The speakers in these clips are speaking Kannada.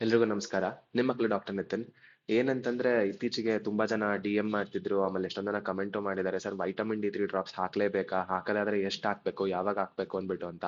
ಎಲ್ರಿಗೂ ನಮಸ್ಕಾರ. ನಿಮ್ಮ ಮಕ್ಳು ಡಾಕ್ಟರ್ ನಿತಿನ್. ಏನಂತಂದ್ರೆ ಇತ್ತೀಚೆಗೆ ತುಂಬಾ ಜನ DM ಮಾಡ್ತಿದ್ರು, ಆಮೇಲೆ ಎಷ್ಟೊಂದ್ ಜನ ಕಮೆಂಟು ಮಾಡಿದ್ದಾರೆ, ಸರ್ ವೈಟಮಿನ್ D3 ಡ್ರಾಪ್ಸ್ ಹಾಕ್ಲೇಬೇಕಾ, ಹಾಕದಾದ್ರೆ ಎಷ್ಟು ಹಾಕ್ಬೇಕು, ಯಾವಾಗ ಹಾಕ್ಬೇಕು ಅಂದ್ಬಿಟ್ಟು ಅಂತ.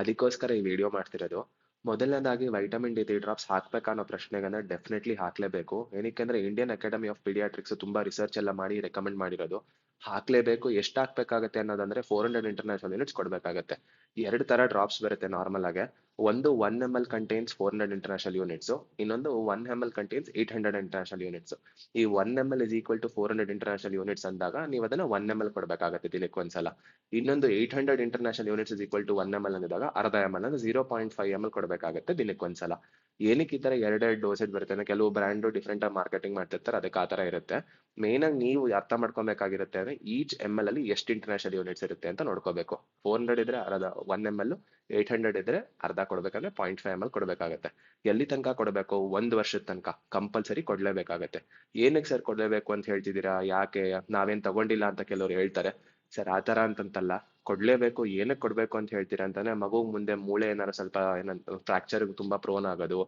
ಅದಕ್ಕೋಸ್ಕರ ಈ ವಿಡಿಯೋ ಮಾಡ್ತಿರೋದು. ಮೊದಲನೇದಾಗಿ ವೈಟಮಿನ್ D3 ಡ್ರಾಪ್ಸ್ ಹಾಕ್ಬೇಕಾ ಅನ್ನೋ ಪ್ರಶ್ನೆಗನ್ನ ಡೆಫಿನೆಟ್ಲಿ ಹಾಕ್ಲೇಬೇಕು. ಏನಕ್ಕೆ ಅಂದ್ರೆ ಇಂಡಿಯನ್ ಅಕಾಡೆಮಿ ಆಫ್ ಪೀಡಿಯಾಟ್ರಿಕ್ಸ್ ತುಂಬಾ ರಿಸರ್ಚ್ ಎಲ್ಲ ಮಾಡಿ ರೆಕಮೆಂಡ್ ಮಾಡಿರೋದು. ಹಾಕ್ಲೇಬೇಕು. ಎಷ್ಟು ಹಾಕ್ಬೇಕಾಗತ್ತೆ ಅನ್ನೋದಂದ್ರೆ 400 ಇಂಟರ್ನ್ಯಾಷನಲ್ ಯೂನಿಟ್ಸ್ ಕೊಡ್ಬೇಕಾಗತ್ತೆ. ಎರಡು ತರ ಡ್ರಾಪ್ಸ್ ಬರುತ್ತೆ ನಾರ್ಮಲ್ ಆಗಿ. ಒಂದು 1 ml ಕಂಟೈನ್ಸ್ 400 ಇಂಟರ್ನ್ಯಾಷನಲ್ ಯೂನಿಟ್ಸ್, ಇನ್ನೊಂದು 1 ml ಕಂಟೈನ್ಸ್ 800 ಇಂಟರ್ನ್ಯಾಷನಲ್ ಯೂನಿಟ್ಸ್. ಈ 1 ml is equal to 400 international units ಅಂದಾಗ ನೀವು ಅದನ್ನ 1 ml ಕೊಡಬೇಕಾಗತ್ತೆ ದಿನಕ್ಕೆ ಒಂದ್ಸಲ. ಇನ್ನೊಂದು 800 international units is equal to 1 ml ಅಂದಾಗ ಅರ್ಧ ml ಅಂದ್ರೆ 0.5 ml ಕೊಡಬೇಕಾಗತ್ತೆ ದಿನಕ್ಕೆ ಒಂದ್ಸಲ. ಏನಕ್ಕೆ ಈ ತರ ಎರಡೆರಡು ಡೋಸೇಜ್ ಬರುತ್ತೆ ಅಂದ್ರೆ ಕೆಲವು ಬ್ರ್ಯಾಂಡ್ ಡಿಫ್ರೆಂಟ್ ಆಗಿ ಮಾರ್ಕೆಟಿಂಗ್ ಮಾಡ್ತಿರ್ತಾರೆ, ಅದಕ್ಕೆ ಆ ತರ ಇರುತ್ತೆ. ಮೇನ್ ಆಗಿ ನೀವು ಅರ್ಥ ಮಾಡ್ಕೊಬೇಕಾಗಿರುತ್ತೆ ಅಂದ್ರೆ each ml ಅಲ್ಲಿ ಎಷ್ಟು ಇಂಟರ್ನ್ಯಾಷನಲ್ ಯೂನಿಟ್ಸ್ ಇರುತ್ತೆ ಅಂತ ನೋಡ್ಕೋಬೇಕು. 400 ಇದ್ರೆ ಅರ್ಧ 1 ml, 800 ಇದ್ರೆ ಅರ್ಧ ಕೊಡ್ಬೇಕಂದ್ರೆ 0.5 ml ಕೊಡ್ಬೇಕಾಗತ್ತೆ. ಎಲ್ಲಿ ತನಕ ಕೊಡಬೇಕು? 1 ವರ್ಷದ ತನಕ ಕಂಪಲ್ಸರಿ ಕೊಡ್ಲೇಬೇಕಾಗತ್ತೆ. ಏನಕ್ಕೆ ಸರ್ ಕೊಡ್ಲೇಬೇಕು ಅಂತ ಹೇಳ್ತಿದ್ದೀರಾ? ಯಾಕೆ? ನಾವೇನ್ ತಗೊಂಡಿಲ್ಲ ಅಂತ ಕೆಲವ್ರು ಹೇಳ್ತಾರೆ. ಸರ್ ಆ ತರ ಅಂತಂತಲ್ಲ, ಕೊಡ್ಲೇಬೇಕು. ಏನಕ್ಕೆ ಕೊಡ್ಬೇಕು ಅಂತ ಹೇಳ್ತೀರಾ ಅಂತಂದ್ರೆ ಮಗು ಮುಂದೆ ಮೂಳೆ ಏನಾರು ಸ್ವಲ್ಪ ಏನಂತ ಫ್ರಾಕ್ಚರ್ ತುಂಬಾ ಪ್ರೋನ್ ಆಗೋದು,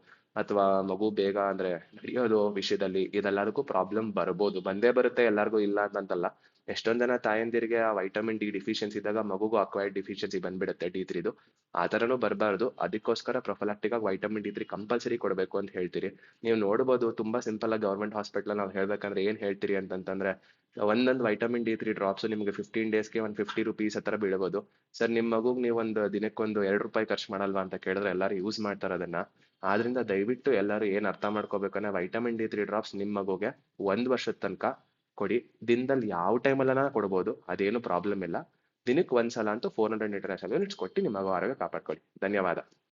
ಅಥವಾ ಮಗು ಬೇಗ ಅಂದ್ರೆ ನಡೆಯೋದು ವಿಷಯದಲ್ಲಿ ಇದೆಲ್ಲದಕ್ಕೂ ಪ್ರಾಬ್ಲಮ್ ಬರ್ಬೋದು, ಬಂದೇ ಬರುತ್ತೆ, ಎಲ್ಲರಿಗೂ ಇಲ್ಲ ಅಂತಂತಲ್ಲ. ಎಷ್ಟೊಂದ್ ಜನ ತಾಯಂದಿರಿಗೆ ಆ ವೈಟಮಿನ್ D ಡಿಫಿಷಿಯನ್ಸಿ ಇದ್ದಾಗ ಮಗುಗೂ ಅಕ್ವೈರ್ಡ್ ಡಿಫಿಷಿಯನ್ಸಿ ಬಂದ್ಬಿಡುತ್ತೆ D3ದು. ಆ ಥರನೂ ಬರಬಾರ್ದು. ಅದಕ್ಕೋಸ್ಕರ ಪ್ರೊಫಲಾಕ್ಟಿಕ್ ಆಗಿ ವೈಟಮಿನ್ D3 ಕಂಪಲ್ಸರಿ ಕೊಡಬೇಕು ಅಂತ ಹೇಳ್ತೀರಿ. ನೀವು ನೋಡ್ಬೋದು ತುಂಬಾ ಸಿಂಪಲ್ ಆಗಿ ಗೌರ್ಮೆಂಟ್ ಹಾಸ್ಪಿಟಲ್ ನಾವು ಹೇಳ್ಬೇಕಂದ್ರೆ ಏನ್ ಹೇಳ್ತೀರಿ ಅಂತಂತಂದ್ರೆ, ಒಂದೊಂದು ವೈಟಮಿನ್ D3 ಡ್ರಾಪ್ಸ್ ನಿಮಗೆ 15 ಡೇಸ್ಗೆ ಒಂದು ₹50 ಆ ಥರ ಬೀಳ್ಬೋದು. ಸರ್ ನಿಮ್ಮ ಮಗುಗೆ ನೀವು ಒಂದು ದಿನಕ್ಕೊಂದು ₹2 ಖರ್ಚು ಮಾಡಲ್ವಾ ಅಂತ ಕೇಳಿದ್ರೆ ಎಲ್ಲರೂ ಯೂಸ್ ಮಾಡ್ತಾರೆ ಅದನ್ನ. ಆದ್ರಿಂದ ದಯವಿಟ್ಟು ಎಲ್ಲರೂ ಏನ್ ಅರ್ಥ ಮಾಡ್ಕೋಬೇಕಂದ್ರೆ ವೈಟಮಿನ್ D3 ಡ್ರಾಪ್ಸ್ ನಿಮ್ಮ ಮಗುಗೆ 1 ವರ್ಷದ ತನಕ ಕೊಡಿ. ದಿನದಲ್ಲಿ ಯಾವ ಟೈಮಲ್ಲನ ಕೊಡ್ಬೋದು, ಅದೇನು ಪ್ರಾಬ್ಲಮ್ ಇಲ್ಲ. ದಿನಕ್ಕೆ ಒಂದ್ಸಲ ಅಂತೂ 400 ಇಂಟರ್ನ್ಯಾಷನಲ್ ಯೂನಿಟ್ಸ್ ಕೊಟ್ಟು ನಿಮ್ಮ ಮಗು ಆರೋಗ್ಯ ಕಾಪಾಡ್ಕೊಳ್ಳಿ. ಧನ್ಯವಾದ.